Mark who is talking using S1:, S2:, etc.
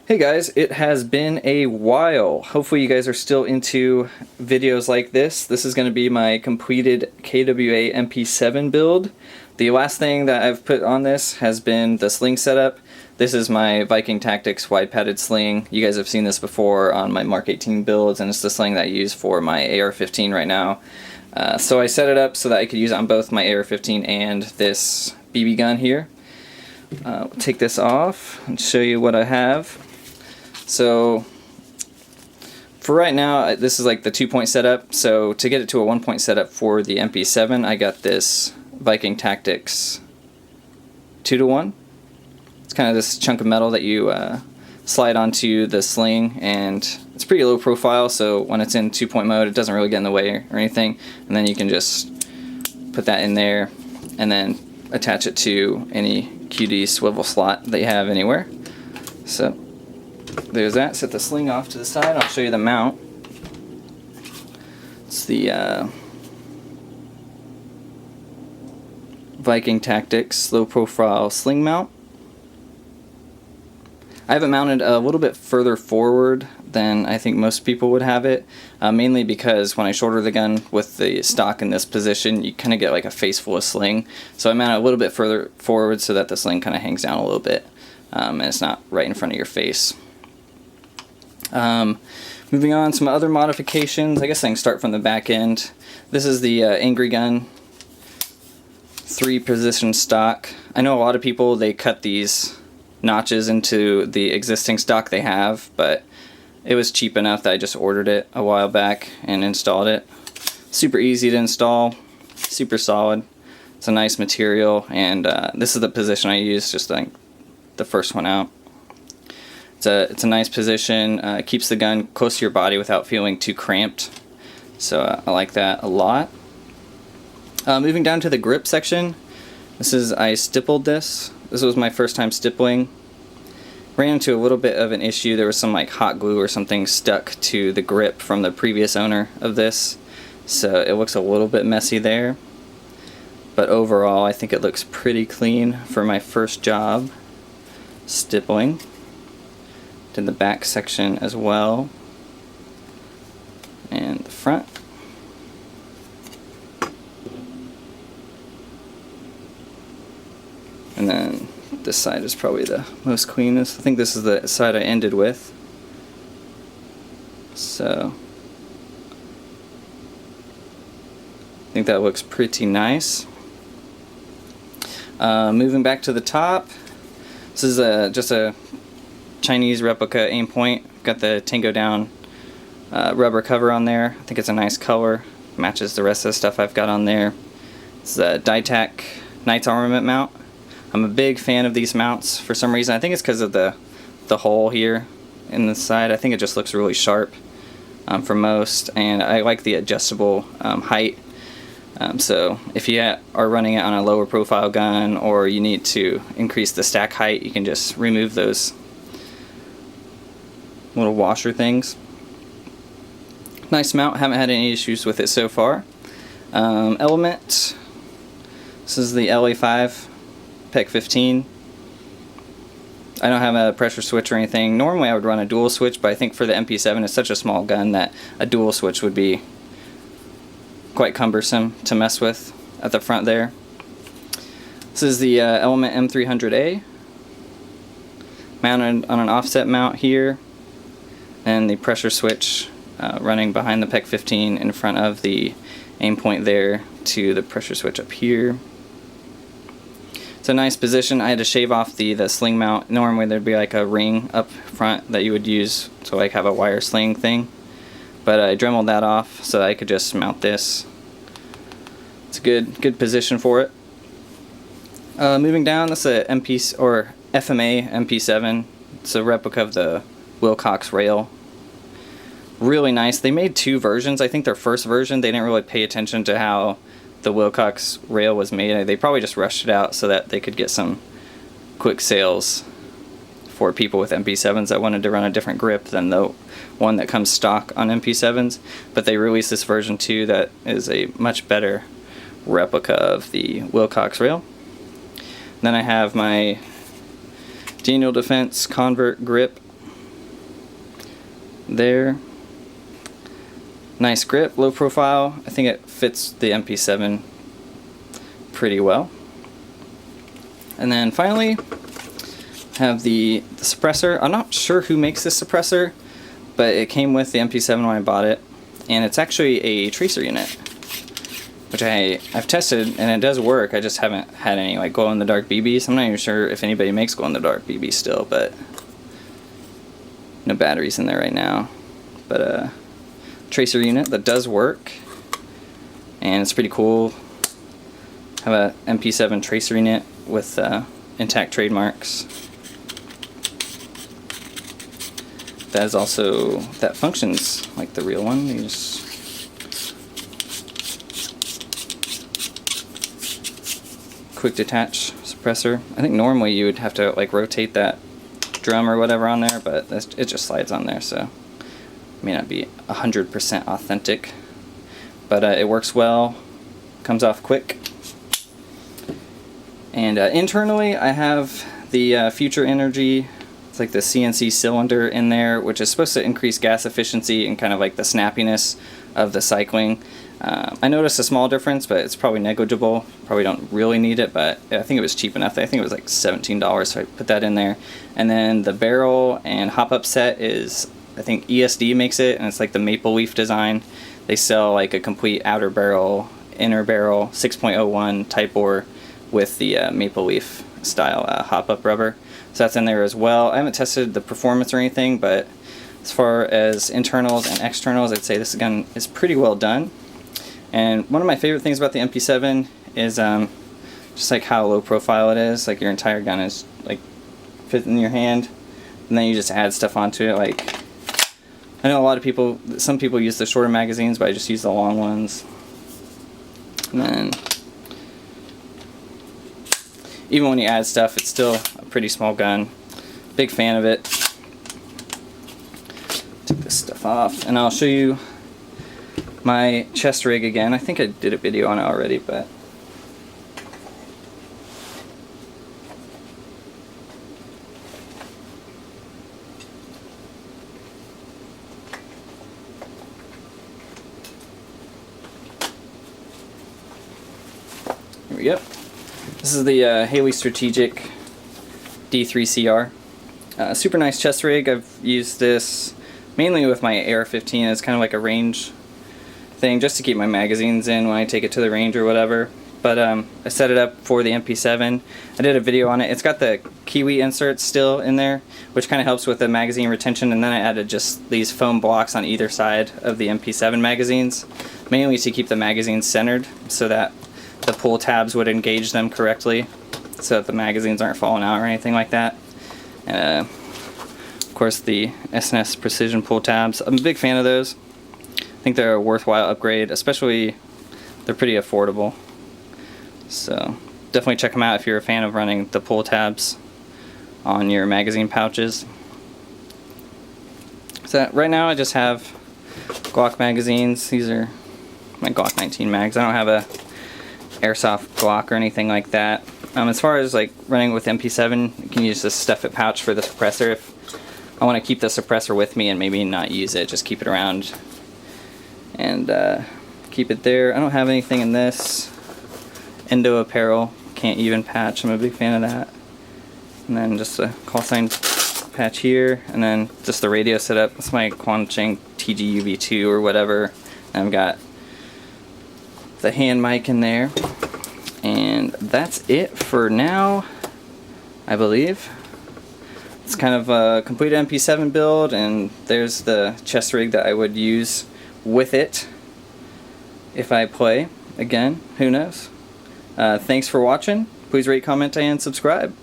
S1: Hey guys, it has been a while. Hopefully you guys are still into videos like this. This is going to be my completed KWA MP7 build. The last thing that I've put on this has been the sling setup. This is my Viking Tactics wide padded sling. You guys have seen this before on my Mark 18 builds, and it's the sling that I use for my AR-15 right now. So I set it up so that I could use it on both my AR-15 and this BB gun here. Take this off and show you what I have. So for right now, this is like the 2-point setup. So to get it to a 1-point setup for the MP7, I got this Viking Tactics 2-to-1. It's kind of this chunk of metal that you slide onto the sling, and it's pretty low profile, so when it's in 2-point mode it doesn't really get in the way or anything. And then you can just put that in there and then attach it to any QD swivel slot that you have anywhere. So there's that. Set the sling off to the side. I'll show you the mount. It's the Viking Tactics low profile sling mount. I have it mounted a little bit further forward than I think most people would have it, mainly because when I shoulder the gun with the stock in this position, you kind of get like a face full of sling. So I mount it a little bit further forward so that the sling kind of hangs down a little bit, and it's not right in front of your face. Moving on, some other modifications. I guess I can start from the back end. This is the Angry Gun 3-position stock. I know a lot of people, they cut these notches into the existing stock they have, but it was cheap enough that I just ordered it a while back and installed it. Super easy to install, super solid. It's a nice material, and this is the position I use, just like the first one out. It's a nice position. It keeps the gun close to your body without feeling too cramped, so I like that a lot. Moving down to the grip section, I stippled this. This was my first time stippling. Ran into a little bit of an issue. There was some like hot glue or something stuck to the grip from the previous owner of this, so it looks a little bit messy there. But overall, I think it looks pretty clean for my first job stippling. Did the back section as well, and the front. And then this side is probably the most cleanest. I think this is the side I ended with. So I think that looks pretty nice. Moving back to the top, this is just a Chinese replica aim point. Got the Tango Down rubber cover on there. I think it's a nice color. Matches the rest of the stuff I've got on there. It's a Dytac Knight's Armament mount. I'm a big fan of these mounts for some reason. I think it's because of the hole here in the side. I think it just looks really sharp for most, and I like the adjustable height. So if you are running it on a lower profile gun, or you need to increase the stack height, you can just remove those little washer things. Nice mount. Haven't had any issues with it so far. Element. This is the LA5 PEC 15. I don't have a pressure switch or anything. Normally I would run a dual switch, but I think for the MP7 it's such a small gun that a dual switch would be quite cumbersome to mess with at the front there. This is the Element M300A, mounted on an offset mount here, and the pressure switch running behind the PEC 15 in front of the aim point there to the pressure switch up here. It's a nice position. I had to shave off the sling mount. Normally there'd be like a ring up front that you would use to like have a wire sling thing, but I dremeled that off so that I could just mount this. It's a good position for it. Moving down, this is a FMA MP7. It's a replica of the Wilcox rail. Really nice. They made 2 versions. I think their first version, they didn't really pay attention to how the Wilcox rail was made. They probably just rushed it out so that they could get some quick sales for people with MP7s that wanted to run a different grip than the one that comes stock on MP7s. But they released this version 2 that is a much better replica of the Wilcox rail. Then I have my Daniel Defense Convert grip. there. Nice grip, low profile. I think it fits the MP7 pretty well. And then finally, have the suppressor. I'm not sure who makes this suppressor, but it came with the MP7 when I bought it, and it's actually a tracer unit, which I've tested and it does work. I just haven't had any like glow in the dark BBs. I'm not even sure if anybody makes glow in the dark BBs still, but no batteries in there right now. But tracer unit that does work, and it's pretty cool. Have a MP7 tracer unit with intact trademarks. That is also, that functions like the real one. You just quick detach suppressor. I think normally you would have to like rotate that drum or whatever on there, but it just slides on there, so it may not be 100% authentic, but it works well, comes off quick. And internally I have the Future Energy. It's like the CNC cylinder in there, which is supposed to increase gas efficiency and kind of like the snappiness of the cycling. I noticed a small difference, but it's probably negligible. Probably don't really need it, but I think it was cheap enough. I think it was like $17, so I put that in there. And then the barrel and hop-up set is, I think ESD makes it, and it's like the maple leaf design. They sell like a complete outer barrel, inner barrel, 6.01 type bore with the maple leaf style hop-up rubber. So that's in there as well. I haven't tested the performance or anything, but as far as internals and externals, I'd say this gun is pretty well done. And one of my favorite things about the MP7 is just like how low profile it is. Like your entire gun is like fit in your hand, and then you just add stuff onto it. Like, I know a lot of people, some people use the shorter magazines, but I just use the long ones. And then even when you add stuff, it's still a pretty small gun. Big fan of it. Take this stuff off, and I'll show you my chest rig again. I think I did a video on it already, but here we go. This is the Haley Strategic D3CR. Super nice chest rig. I've used this mainly with my AR-15 as kind of like a range thing, just to keep my magazines in when I take it to the range or whatever. But I set it up for the MP7. I did a video on it. It's got the Kiwi inserts still in there, which kind of helps with the magazine retention, and then I added just these foam blocks on either side of the MP7 magazines, mainly to keep the magazines centered so that the pull tabs would engage them correctly, so that the magazines aren't falling out or anything like that. Of course, the S&S precision pull tabs. I'm a big fan of those. I think they're a worthwhile upgrade, especially they're pretty affordable. So definitely check them out if you're a fan of running the pull tabs on your magazine pouches. So right now I just have Glock magazines. These are my Glock 19 mags. I don't have a Airsoft Glock or anything like that. As far as like running with MP7, you can use this stuff it pouch for the suppressor. If I want to keep the suppressor with me and maybe not use it, just keep it around and keep it there. I don't have anything in this. Endo apparel, can't even patch. I'm a big fan of that. And then just a call sign patch here, and then just the radio setup. That's my Quancheng TG-UV2 or whatever. And I've got the hand mic in there, and that's it for now, I believe. It's kind of a complete MP7 build, and there's the chest rig that I would use with it if I play again. Who knows? Thanks for watching. Please rate, comment, and subscribe.